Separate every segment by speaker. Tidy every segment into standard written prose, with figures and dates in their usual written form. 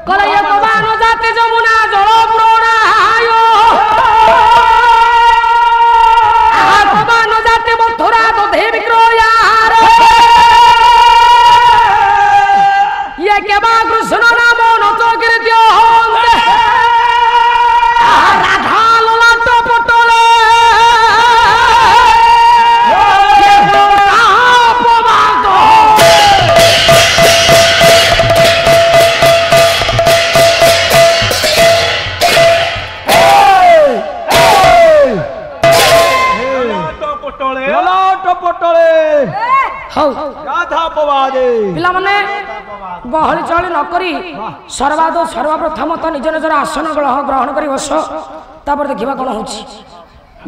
Speaker 1: कलय कबान जाते जमुना जल प्रोणायो कबान जाते मथुरा दधे विक्रयार ये केबा कृष्ण नाम नच कीर्त्य राधा ललाट पटले गहली चहली नकरी सर्वाद सर्वप्रथम तो निज निजर आसन ग्रहण कर बस तापर देखा कौन हो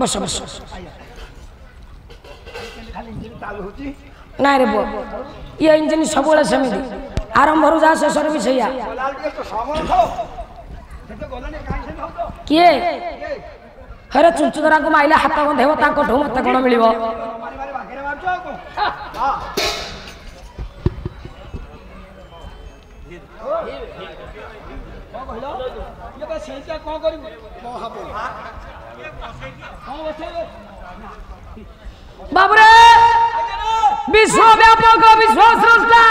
Speaker 1: बस बस ना रे पुआ ये इंजिन सब सेमती आरंभ रू जा शेष भी सैया किए हरे चुंचुदरा को माइले हाथ बंधेब ताकठू मत कौन मिल बाबरे विश्वव्यापक विश्व स्रष्टा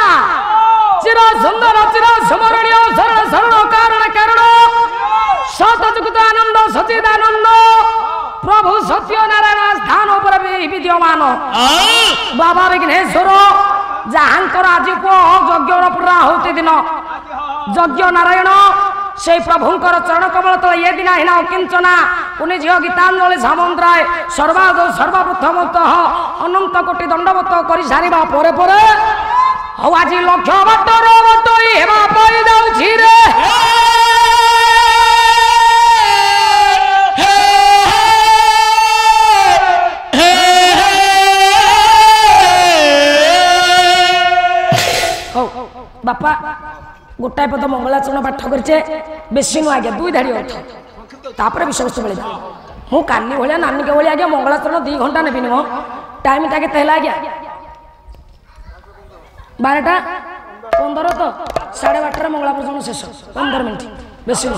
Speaker 1: चिर सुंदर चिर स्मरणीय शरण शरण कारण कारण सतजुक्त आनंद सचिदानंद प्रभु सत्यनारायण स्थान पर विद्यमान बाबा विघ्नेश्वर जहांकर आज को यज्ञर पूर्णाहुति दिन यज्ञ नारायण से प्रभुंकर चरण कमल तले ये दिन हिना किंचना पुनि झियो गीतांजलि सामंतराय सर्वाद सर्वप्रथमतः अनंत कोटि दंडवत करि सारिबा परे परे हौ आज लक्ष बटर बटई हेबा पई जाउछि रे बापा गोटाए पद मंगलाचरण पाठ करे बेसी नु आज्ञा दुई धाड़ी अर्थ तापर विषय वस्तु मिले मु कानी भाया नानी के भाई आज्ञा मंगलाचरण 2 घंटा नेबिनी मो टाइम टा केते हला आज्ञा 12टा 15 तो 12:30 मंगला प्रचरण शेष 15 मिनिट बेसी नु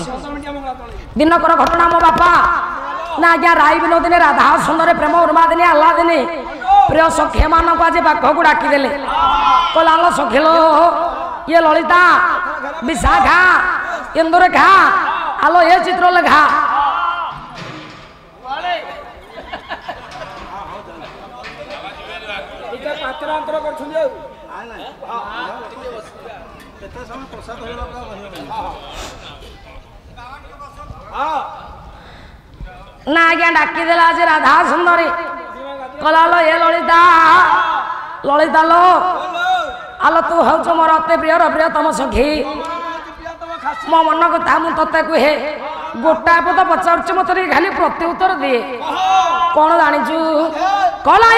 Speaker 1: दिनकर घटना मो बापा ना आज्ञा राई विनोदिनी राधा सुंदर प्रेम उन्मादिनी आह्लादिनी प्रिय सखी मान को आज पाखक डाकी देले कलाल सखिलो ये ललिता विशाखा इंदुरेखा आलो ये चित्रलेखा ना आज्ञा डाकी देला आज राधा सुंदरी कलालो ये ललिता ललिता लो आलो तू हूँ मोर अति प्रियर प्रियतम सखी मो मन कथा मु ते कहे गोटाए पद पचार मत खाली प्रत्युत्तर दिए कौन जाचु कला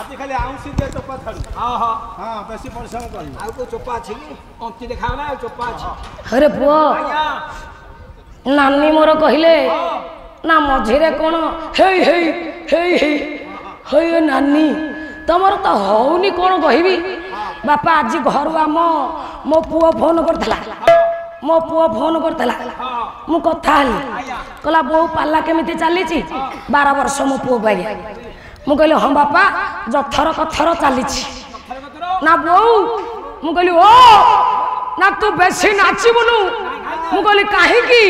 Speaker 2: आज खाली आउंसी दे चोपा छाड़ू हां हां हां बेसी परिश्रम करी आ को चोपा अछि कि अंति देखाव ना चोपा अछि
Speaker 1: अरे पुओ नानी मोर कहिले ना मझिरे कोन हे हे हे हे हे नानी तमर तो हौनी कोन कहबी बापा आज घर आम मो पुओ फोन करथला मो पुओ फोन करथला मु कथा हली कहला बो पाला केमिति चली 12 वर्ष मो पुओ पाई मु कहली हां बापा जथर कथर चली ना बो मु कहली ओ ना तू बेसी नाचिबुनु मु कहली काहे की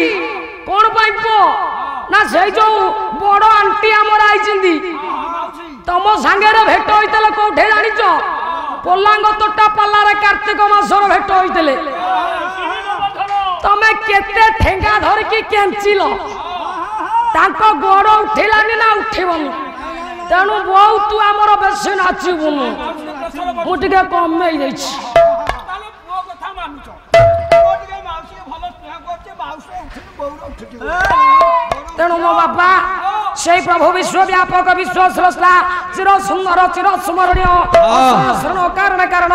Speaker 1: कोन पाई पो ना सेई जो बड़ आंटी हमर आइचिंदी तमो संगे भेट होइतले कोठे जानिचो पोलांग तोटा पालारे कार्तिक मासर भेट होइतले तमे केते ठेंगा धर की केंचिलो तांको गोड़ उठिलानी ना उठिबनी तेणु बहु तू हमर बेसी नाचिबुनु मु टिके कमै दैछि तेणु मो बापा से प्रभु विश्वव्यापक विश्व स्रष्टा चिर सुंदर चिर स्मरणीय शरण कारण कारण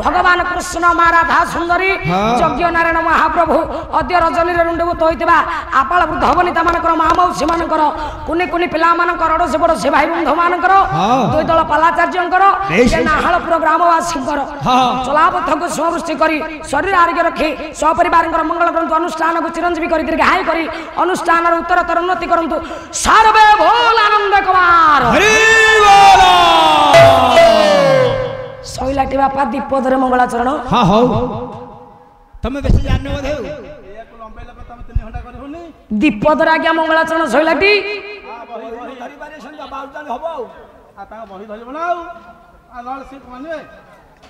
Speaker 1: भगवान कृष्ण महाराधा सुंदरी यज्ञ नारायण महाप्रभु अद्य रजनी रुंडभूत होइतिबा आपाल वृद्ध बनिता मानकर मा मौसी मानकर कुनी कुनी पिला मानकर अड़ोसी बड़ोसी भाई बंधु मानकर दुई दल पालाचार्यंकर नाहालपुर ग्रामवासींकर चलापथ को स्वृष्टि करी शरीर आरोग्य रखी सपरिवार मंगल ग्रंथ अनुष्ठान को चिरंजीवी करी दीर्घायु करी अनुष्ठान उत्तरतर उन्नति करंतु सर्वे बोल आनंद कुमार हरि बोल शैलाटी बापा दीपदरे मंगलाचरण
Speaker 2: हां हो तमे बेसी जानने बोधे एक लंबे लंबे तमे 3 घंटा करे होनी
Speaker 1: दीपदरे आज्ञा मंगलाचरण शैलाटी
Speaker 2: हां बही धरि बारे संग बाउताल हबो आ ता बही धरि बनाऊ आ लल सीट मानवे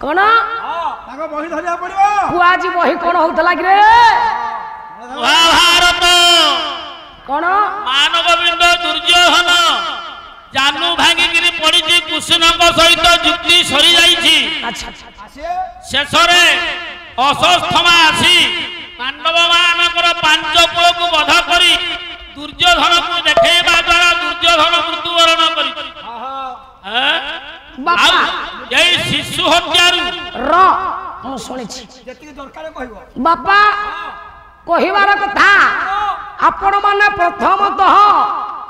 Speaker 1: कोन
Speaker 2: हां ताको बही धरिया पड़िबो
Speaker 1: पुआजी बही कोन होतला कि रे
Speaker 3: महाभारत
Speaker 1: कोन
Speaker 3: मानवबिंद दुर्योधन जानू भांगिगिरी पड़ी कृष्णଙ୍କ सहित जुक्ति सरी जाइछि
Speaker 1: अच्छा
Speaker 3: शेष रे अश्वत्थामा आसी पांडव मानकर 5 कुल को वध करी दुर्योधन को देखेबा द्वारा दुर्योधन मृत्युवरण करी
Speaker 1: बापा
Speaker 3: यही शिशु हत्यारू
Speaker 1: र मु सुनिछि
Speaker 2: जेति दरकार कहबो
Speaker 1: बापा कहिबार कथा आपण माने प्रथमतः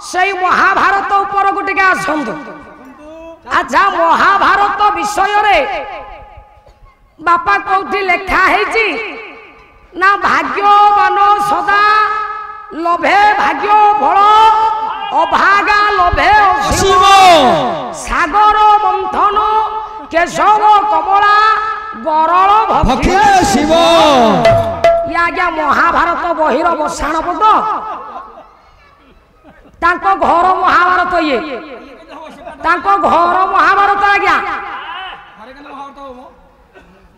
Speaker 1: सेई महाभारत ऊपर गुटिके आसंतु अच्छा महाभारत विषय रे बापा कोठी लेखा हेची ना भाग्यवान सदा लोभे भाग्य फल अभागा लोभे शिव सागर मंथन केशव कमला गरल भक्ति शिव या आज्ञा महाभारत बहिर बसाण पद तांको घर महाभारत ये तांको घर महाभारत आज्ञा